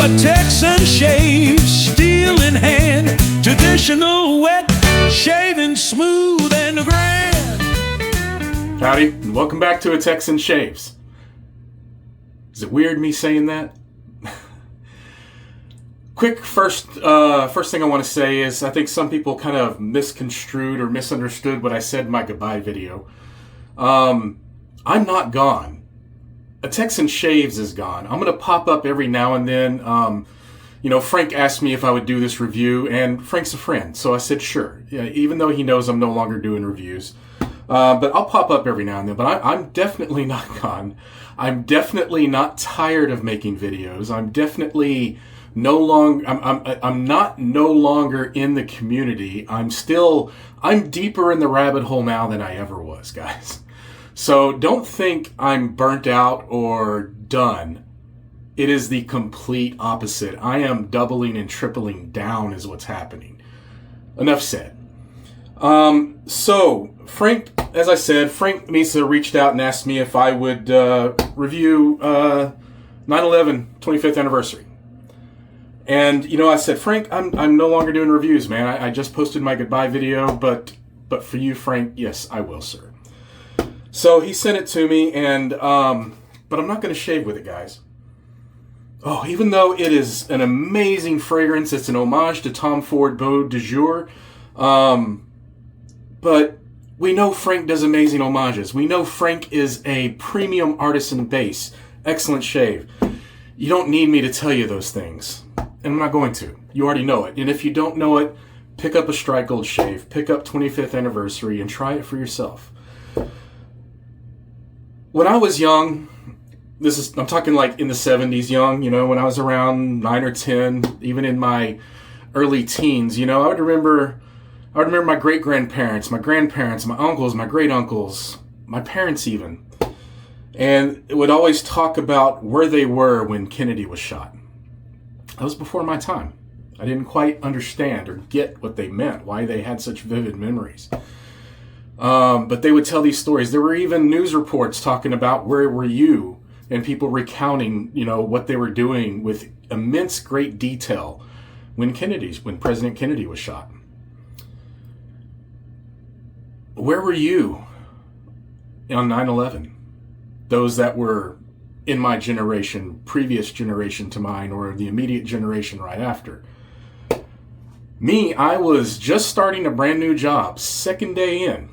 A Texan shave, steel in hand, traditional wet, shaving smooth and grand. Howdy, and welcome back to A Texan Shaves. Is it weird me saying that? Quick first thing I want to say is I think some people kind of misconstrued or misunderstood what I said in my goodbye video. I'm not gone. A Texan Shaves is gone. I'm going to pop up every now and then. Frank asked me if I would do this review, and Frank's a friend, so I said sure. Yeah, even though he knows I'm no longer doing reviews. But I'll pop up every now and then. But I'm definitely not gone. I'm definitely not tired of making videos. I'm definitely I'm not no longer in the community. I'm deeper in the rabbit hole now than I ever was, guys. So don't think I'm burnt out or done. It is the complete opposite. I am doubling and tripling down is what's happening. Enough said. So Frank, as I said, Frank Misa reached out and asked me if I would review 9/11 25th anniversary. And I said, Frank, I'm no longer doing reviews, man. I just posted my goodbye video, but for you, Frank, yes, I will, sir. So he sent it to me, and but I'm not going to shave with it, guys. Oh, even though it is an amazing fragrance, it's an homage to Tom Ford Beau de Jour. But we know Frank does amazing homages. We know Frank is a premium artisan base. Excellent shave. You don't need me to tell you those things. And I'm not going to. You already know it. And if you don't know it, pick up a Strike Gold shave. Pick up 25th anniversary and try it for yourself. When I was young, I'm talking like in the 70s young, when I was around 9 or 10, even in my early teens, I would remember my great-grandparents, my grandparents, my uncles, my great-uncles, my parents even. And it would always talk about where they were when Kennedy was shot. That was before my time. I didn't quite understand or get what they meant, why they had such vivid memories. But they would tell these stories. There were even news reports talking about where were you, and people recounting, what they were doing with immense great detail when President Kennedy was shot. Where were you on 9/11? Those that were in my generation, previous generation to mine, or the immediate generation right after. Me, I was just starting a brand new job, second day in.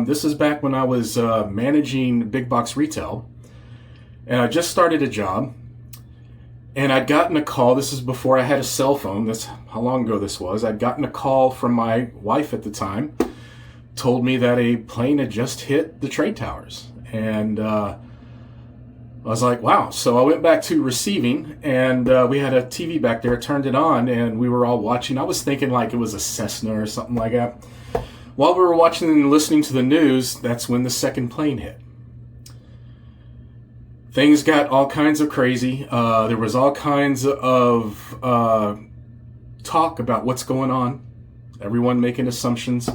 This is back when I was managing big box retail. And I just started a job. And I'd gotten a call. This is before I had a cell phone. That's how long ago this was. I'd gotten a call from my wife at the time. Told me that a plane had just hit the trade towers. And I was like, wow. So I went back to receiving, and we had a TV back there, turned it on, and we were all watching. I was thinking like it was a Cessna or something like that. While we were watching and listening to the news, that's when the second plane hit. Things got all kinds of crazy. There was all kinds of talk about what's going on. Everyone making assumptions.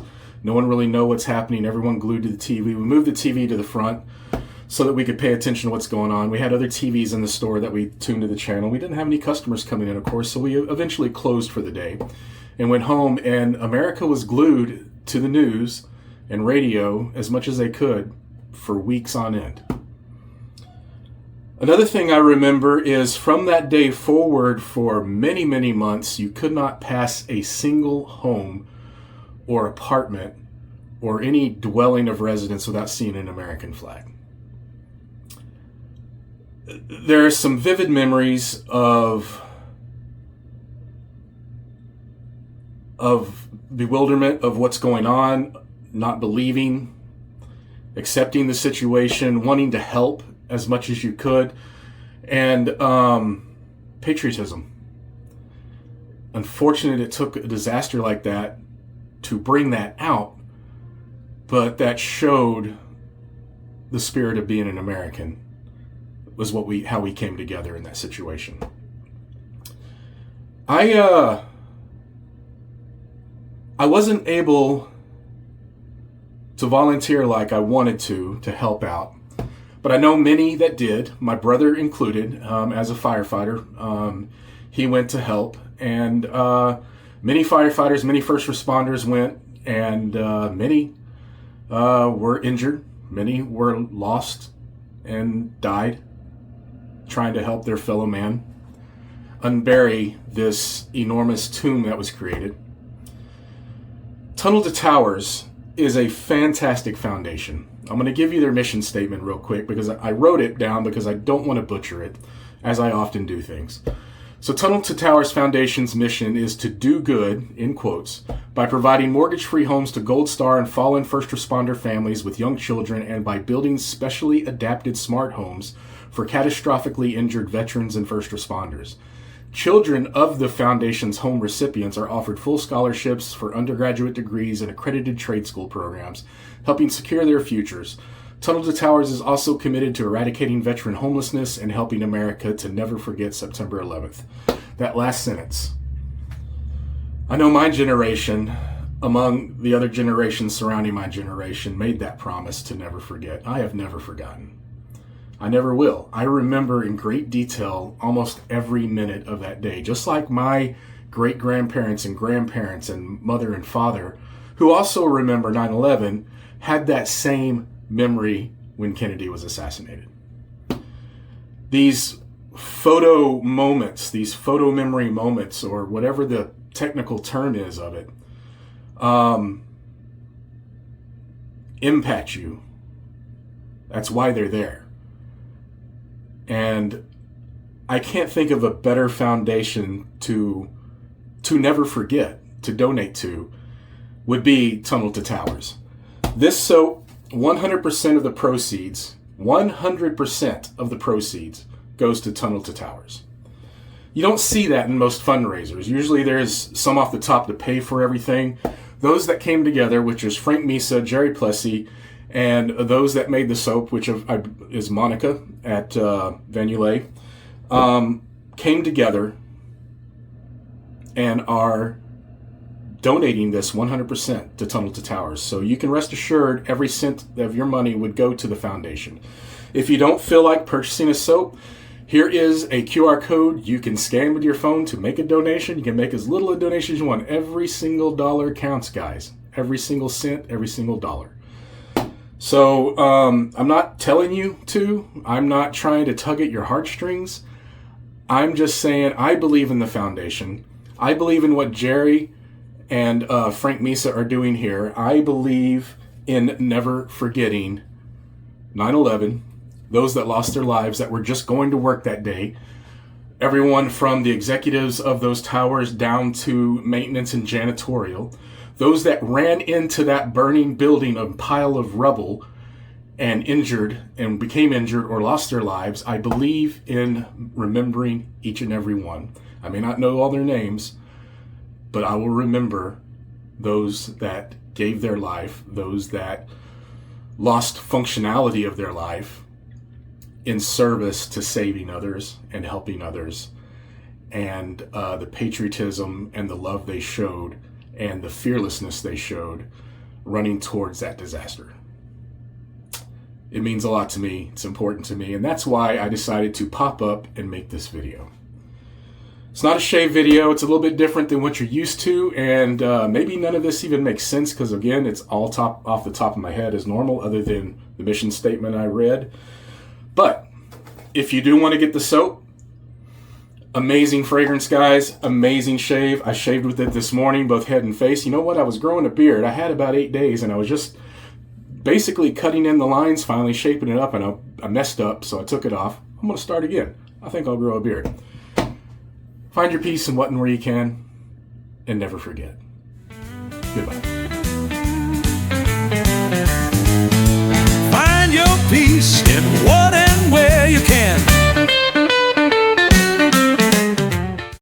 No one really know what's happening. Everyone glued to the TV. We moved the TV to the front so that we could pay attention to what's going on. We had other TVs in the store that we tuned to the channel. We didn't have any customers coming in, of course, so we eventually closed for the day and went home, and America was glued to the news and radio as much as they could for weeks on end. Another thing I remember is from that day forward for many, many months, you could not pass a single home or apartment or any dwelling of residence without seeing an American flag. There are some vivid memories of bewilderment of what's going on, not believing, accepting the situation, wanting to help as much as you could, and patriotism. Unfortunate it took a disaster like that to bring that out, but that showed the spirit of being an American. Was how we came together in that situation. I wasn't able to volunteer like I wanted to help out, But I know many that did, my brother included, as a firefighter. He went to help, and many firefighters, many first responders went, and many were injured. Many were lost and died trying to help their fellow man unbury this enormous tomb that was created. Tunnel to Towers is a fantastic foundation. I'm going to give you their mission statement real quick because I wrote it down because I don't want to butcher it, as I often do things. So Tunnel to Towers Foundation's mission is to do good, in quotes, by providing mortgage-free homes to Gold Star and fallen first responder families with young children, and by building specially adapted smart homes for catastrophically injured veterans and first responders. Children of the Foundation's home recipients are offered full scholarships for undergraduate degrees and accredited trade school programs, helping secure their futures. Tunnel to Towers is also committed to eradicating veteran homelessness and helping America to never forget September 11th. That last sentence. I know my generation, among the other generations surrounding my generation, made that promise to never forget. I have never forgotten. I never will. I remember in great detail almost every minute of that day, just like my great-grandparents and grandparents and mother and father, who also remember 9/11, had that same memory when Kennedy was assassinated. These photo moments, these photo memory moments, or whatever the technical term is of it, impact you. That's why they're there. And I can't think of a better foundation to never forget, to donate to, would be Tunnel to Towers. This soap, 100% of the proceeds, 100% of the proceeds goes to Tunnel to Towers. You don't see that in most fundraisers. Usually there's some off the top to pay for everything. Those that came together, which is Frank Misa, Jerry Plessy, and those that made the soap, which is Monica at Vanulay, came together and are donating this 100% to Tunnel to Towers. So you can rest assured every cent of your money would go to the foundation. If you don't feel like purchasing a soap, here is a QR code you can scan with your phone to make a donation. You can make as little a donation as you want. Every single dollar counts, guys. Every single cent, every single dollar. So I'm not telling you to. I'm not trying to tug at your heartstrings. I'm just saying I believe in the foundation. I believe in what Jerry and Frank Misa are doing here. I believe in never forgetting 9/11, those that lost their lives that were just going to work that day. Everyone from the executives of those towers down to maintenance and janitorial. Those that ran into that burning building, a pile of rubble, and injured and became injured or lost their lives. I believe in remembering each and every one. I may not know all their names, but I will remember those that gave their life, those that lost functionality of their life in service to saving others and helping others, and the patriotism and the love they showed and the fearlessness they showed running towards that disaster. It means a lot to me. It's important to me. And that's why I decided to pop up and make this video. It's not a shave video. It's a little bit different than what you're used to. And maybe none of this even makes sense because, again, it's all off the top of my head as normal other than the mission statement I read. But if you do want to get the soap, amazing fragrance, guys. Amazing shave. I shaved with it this morning, both head and face. You know what? I was growing a beard. I had about 8 days, and I was just basically cutting in the lines, finally shaping it up, and I messed up, so I took it off. I'm going to start again. I think I'll grow a beard. Find your peace in what and where you can, and never forget. Goodbye.